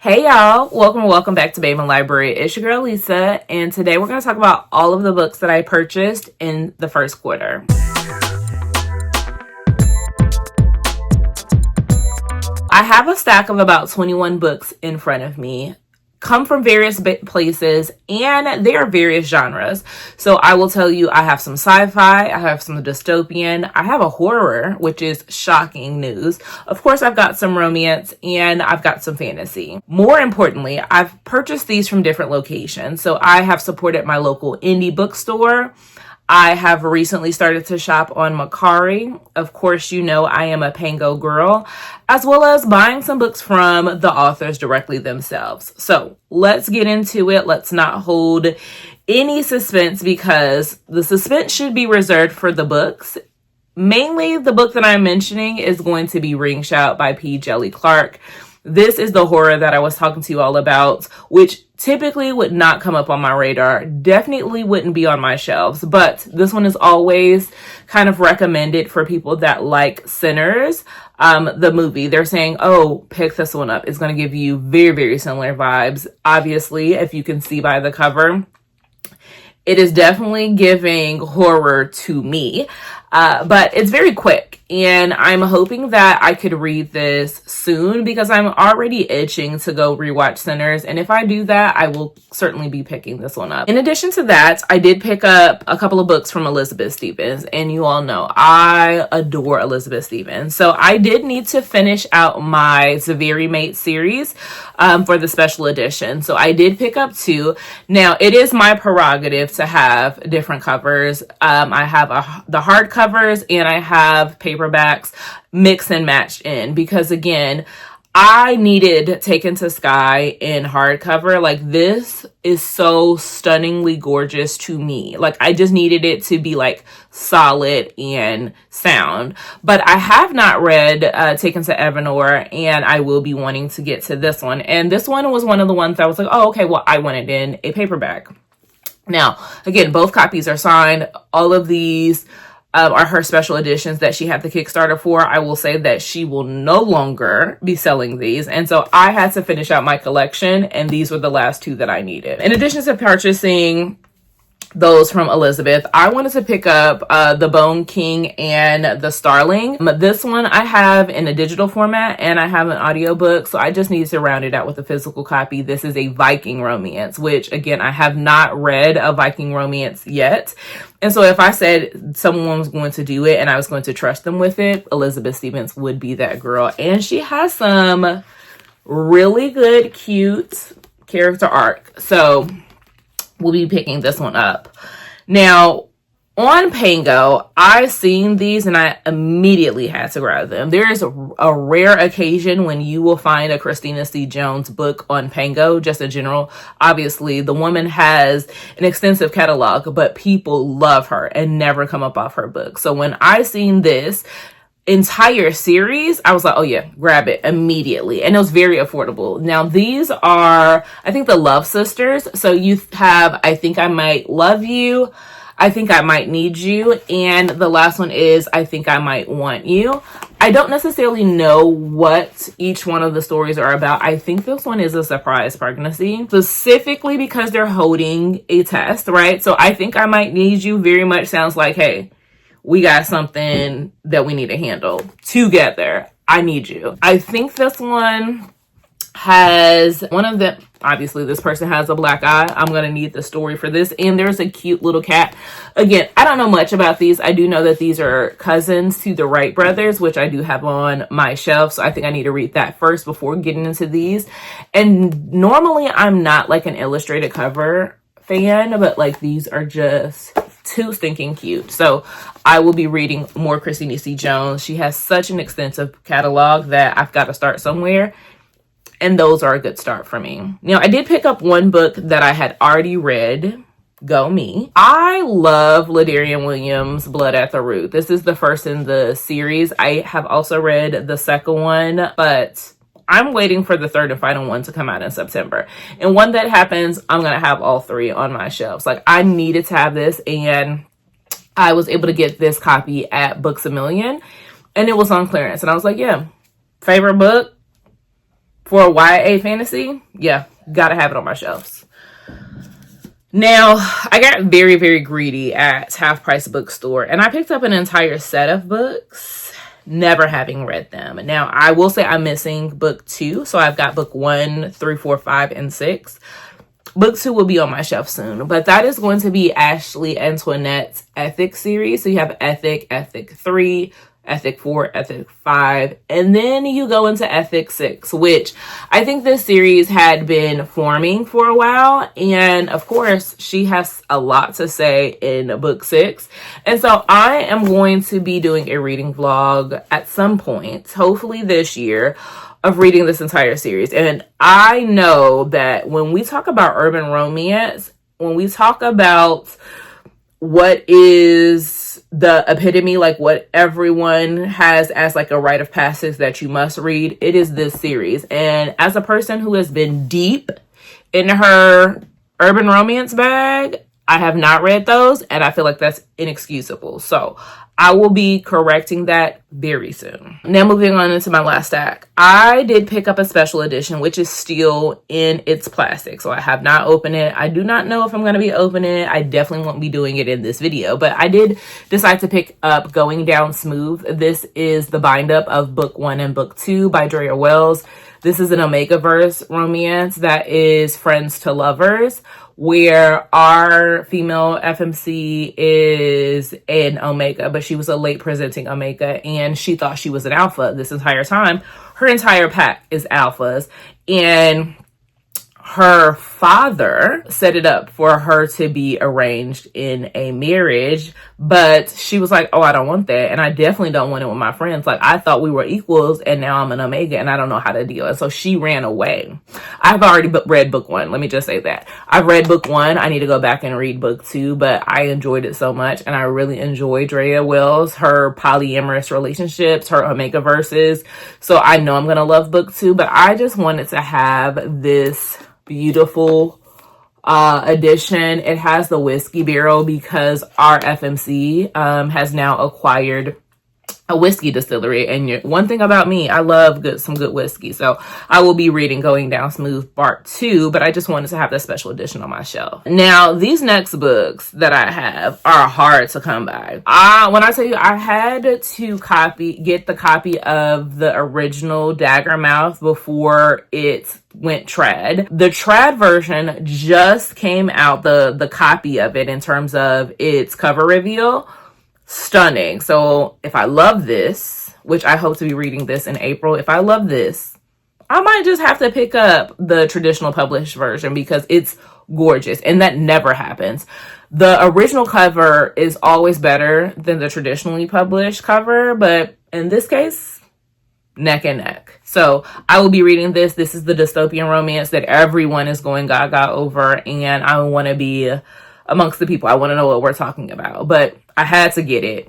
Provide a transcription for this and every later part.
Hey y'all, welcome back to Babeinlibrary. It's your girl Lisa, and today we're going to talk about all of the books that I purchased in the first quarter. I have a stack of about 21 books in front of me, come from various places, and they are various genres. So I will tell you, I have some sci-fi, I have some dystopian, I have a horror, which is shocking news. Of course, I've got some romance, and I've got some fantasy. More importantly, I've purchased these from different locations. So I have supported my local indie bookstore. I have recently started to shop on Mercari. Of course, you know I am a Pango girl, as well as buying some books from the authors directly themselves. So let's get into it. Let's not hold any suspense because the suspense should be reserved for the books. Mainly, the book that I'm mentioning is going to be Ringshot by P. Djeli Clark. This is the horror that I was talking to you all about, which typically would not come up on my radar, definitely wouldn't be on my shelves, but this one is always kind of recommended for people that like Sinners, the movie. They're saying, oh, pick this one up. It's going to give you very, very similar vibes. Obviously, if you can see by the cover, it is definitely giving horror to me, but it's very quick. And I'm hoping that I could read this soon because I'm already itching to go rewatch Sinners. And if I do that, I will certainly be picking this one up. In addition to that, I did pick up a couple of books from Elizabeth Stephens. And you all know I adore Elizabeth Stephens. So I did need to finish out my Zaviri Mate series for the special edition. So I did pick up two. Now, it is my prerogative to have different covers. I have the hard covers and I have paperbacks mix and matched in because again, I needed Taken to Sky in hardcover. Like this is so stunningly gorgeous to me. Like I just needed it to be like solid and sound. But I have not read Taken to Evermore, and I will be wanting to get to this one. And this one was one of the ones that I was like, oh, okay, well, I wanted in a paperback. Now, again, both copies are signed. All of these are her special editions that she had the Kickstarter for. I will say that she will no longer be selling these. And so I had to finish out my collection, and these were the last two that I needed. In addition to purchasing those from Elizabeth, I wanted to pick up The Bone King and The Starling. But this one I have in a digital format and I have an audiobook, so I just need to round it out with a physical copy. This is a Viking romance, which again, I have not read a Viking romance yet. And so if I said someone was going to do it and I was going to trust them with it, Elizabeth Stephens would be that girl. And she has some really good, cute character arc. So we'll be picking this one up. Now, on Pango, I seen these and I immediately had to grab them. There is a rare occasion when you will find a Christina C. Jones book on Pango, just in general. Obviously, the woman has an extensive catalog, but people love her and never come up off her book. So when I seen this entire series, I was like, oh yeah, grab it immediately. And it was very affordable. Now these are, I think, the Love Sisters. So you have I Think I Might Love You, I Think I Might Need You, and the last one is I Think I Might Want You. I don't necessarily know what each one of the stories are about. I think this one is a surprise pregnancy, specifically because they're holding a test, right? So I Think I Might Need You very much sounds like, hey, we got something that we need to handle together. I need you. I think this one has one of them. Obviously, this person has a black eye. I'm going to need the story for this. And there's a cute little cat. Again, I don't know much about these. I do know that these are cousins to the Wright brothers, which I do have on my shelf. So I think I need to read that first before getting into these. And normally I'm not like an illustrated cover fan, but like these are just too stinking cute. So I will be reading more Christina C. Jones. She has such an extensive catalog that I've got to start somewhere. And those are a good start for me. Now, I did pick up one book that I had already read. Go me. I love Ladarian Williams' Blood at the Root. This is the first in the series. I have also read the second one, but I'm waiting for the third and final one to come out in September. And when that happens, I'm going to have all three on my shelves. Like, I needed to have this, and I was able to get this copy at Books A Million, and it was on clearance. And I was like, yeah, favorite book For a YA fantasy, yeah, gotta have it on my shelves. Now, I got very, very greedy at Half Price Bookstore, and I picked up an entire set of books, never having read them. Now, I will say I'm missing book 2, so I've got book 1, 3, 4, 5, and 6. Book 2 will be on my shelf soon, but that is going to be Ashley Antoinette's Ethic series. So you have Ethic, Ethic 3, Ethic 4, Ethic 5, and then you go into Ethic 6, which I think this series had been forming for a while. And of course, she has a lot to say in book 6. And so I am going to be doing a reading vlog at some point, hopefully this year, of reading this entire series. And I know that when we talk about urban romance, when we talk about what is the epitome, like what everyone has as like a rite of passage that you must read, it is this series. And as a person who has been deep in her urban romance bag, I have not read those, and I feel like that's inexcusable. So I will be correcting that very soon. Now moving on into my last stack. I did pick up a special edition, which is still in its plastic. So I have not opened it. I do not know if I'm going to be opening it. I definitely won't be doing it in this video, but I did decide to pick up Going Down Smooth. This is the bind up of book 1 and book 2 by Drea Wells. This is an Omega-verse romance that is friends to lovers, where our female FMC is an Omega, but she was a late presenting Omega, and she thought she was an Alpha this entire time. Her entire pack is Alphas, and her father set it up for her to be arranged in a marriage, but she was like, oh, I don't want that. And I definitely don't want it with my friends. Like, I thought we were equals, and now I'm an Omega, and I don't know how to deal. And so she ran away. I've already read book 1. Let me just say that. I've read book 1. I need to go back and read book 2, but I enjoyed it so much, and I really enjoy Drea Wells, her polyamorous relationships, her Omega verses. So I know I'm going to love book 2, but I just wanted to have this beautiful edition. It has the whiskey barrel because our FMC has now acquired a whiskey distillery, and one thing about me, I love some good whiskey. So I will be reading Going Down Smooth Part 2, but I just wanted to have that special edition on my shelf. Now, these next books that I have are hard to come by. When I tell you, I had to get the copy of the original Dagger Mouth before it went trad. The trad version just came out, the copy of it in terms of its cover reveal. Stunning. So if I love this, which I hope to be reading this in April, if I love this, I might just have to pick up the traditional published version because it's gorgeous, and that never happens. The original cover is always better than the traditionally published cover, but in this case, neck and neck. So I will be reading this. This is the dystopian romance that everyone is going gaga over, and I want to be amongst the people. I want to know what we're talking about, but I had to get it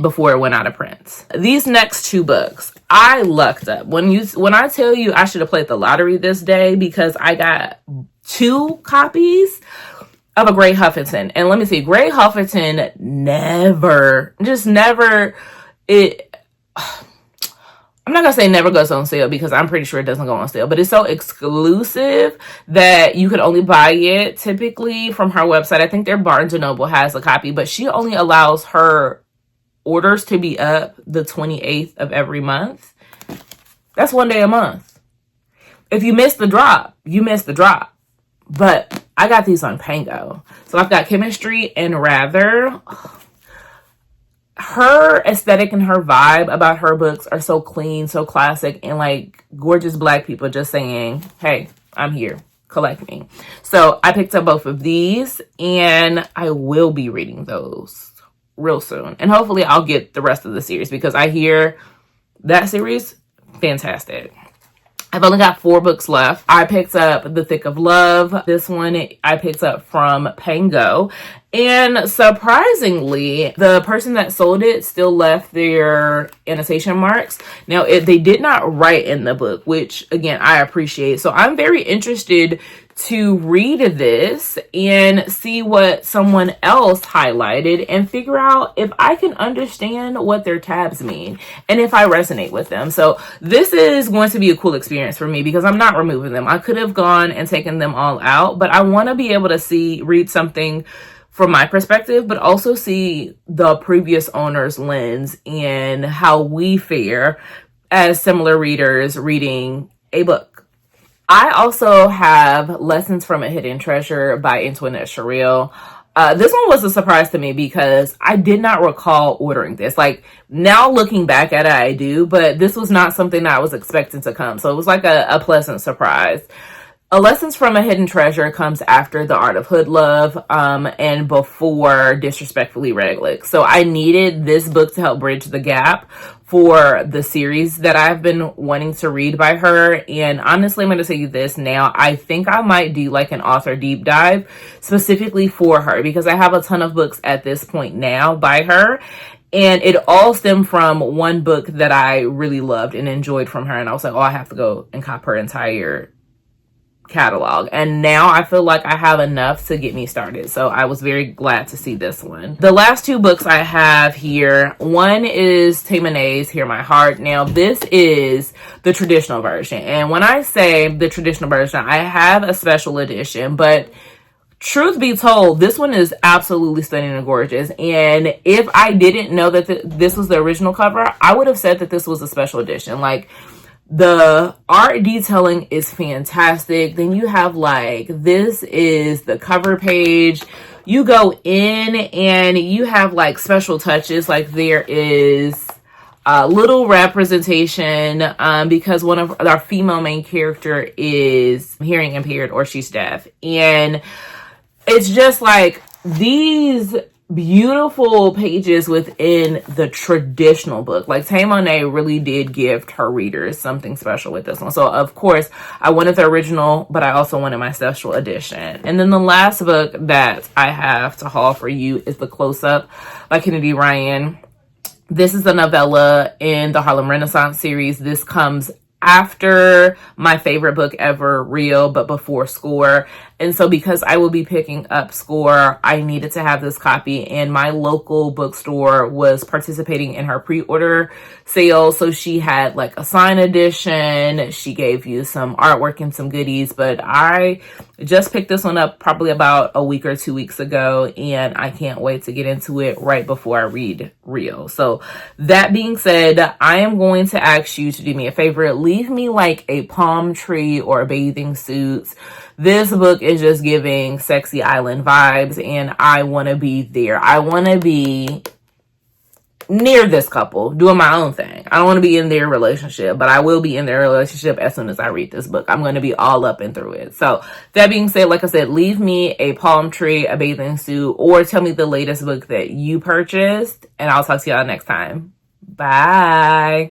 before it went out of print. These next 2 books, I lucked up. When I tell you I should have played the lottery this day, because I got 2 copies of a Grey Huffington. And let me see, Grey Huffington never, I'm not going to say never goes on sale, because I'm pretty sure it doesn't go on sale, but it's so exclusive that you could only buy it typically from her website. I think their Barnes & Noble has a copy, but she only allows her orders to be up the 28th of every month. That's one day a month. If you miss the drop, you miss the drop. But I got these on Pango. So I've got Chemistry and Rather. Her aesthetic and her vibe about her books are so clean, so classic, and like gorgeous Black people just saying, hey, I'm here, collect me. So I picked up both of these, and I will be reading those real soon. And hopefully I'll get the rest of the series, because I hear that series, fantastic. I've only got 4 books left. I picked up The Thick of Love. This one I picked up from Pango. And surprisingly, the person that sold it still left their annotation marks. Now, they did not write in the book, which again, I appreciate. So I'm very interested to read this and see what someone else highlighted and figure out if I can understand what their tabs mean and if I resonate with them. So this is going to be a cool experience for me because I'm not removing them. I could have gone and taken them all out, but I want to be able to read something from my perspective, but also see the previous owner's lens and how we fare as similar readers reading a book. I also have Lessons from a Hidden Treasure by Antoinette Sherrill. This one was a surprise to me because I did not recall ordering this. Like, now looking back at it, I do, but this was not something that I was expecting to come. So it was like a pleasant surprise. A Lessons from a Hidden Treasure comes after The Art of Hood Love and before Disrespectfully Reglix. So I needed this book to help bridge the gap for the series that I've been wanting to read by her. And honestly, I'm going to tell you this now. I think I might do like an author deep dive specifically for her because I have a ton of books at this point now by her. And it all stemmed from one book that I really loved and enjoyed from her. And I was like, oh, I have to go and cop her entire catalog, and now I feel like I have enough to get me started. So I was very glad to see this one. The last two books I have here, one is Tay Monet's Hear My Heart. Now this is the traditional version, and when I say the traditional version, I have a special edition, but truth be told, this one is absolutely stunning and gorgeous. And if I didn't know that this was the original cover, I would have said that this was a special edition. Like, the art detailing is fantastic. Then you have like, this is the cover page. You go in and you have like special touches. Like, there is a little representation because one of our female main character is hearing impaired or she's deaf. And it's just like these beautiful pages within the traditional book. Like, Tay Monet really did give her readers something special with this one. So of course I wanted the original, but I also wanted my special edition. And then the last book that I have to haul for you is The Closeup by Kennedy Ryan. This is a novella in the Harlem Renaissance series. This comes after my favorite book ever, Real, but before Score. And so because I will be picking up Score, I needed to have this copy, and my local bookstore was participating in her pre-order sale. So she had like a signed edition. She gave you some artwork and some goodies, but I just picked this one up probably about a week or 2 weeks ago, and I can't wait to get into it right before I read Real. So that being said, I am going to ask you to do me a favor. Leave me like a palm tree or a bathing suit. This book is just giving sexy island vibes, and I want to be there. I want to be near this couple doing my own thing. I don't want to be in their relationship, but I will be in their relationship as soon as I read this book. I'm going to be all up and through it. So that being said, like I said, leave me a palm tree, a bathing suit, or tell me the latest book that you purchased, and I'll talk to y'all next time. Bye.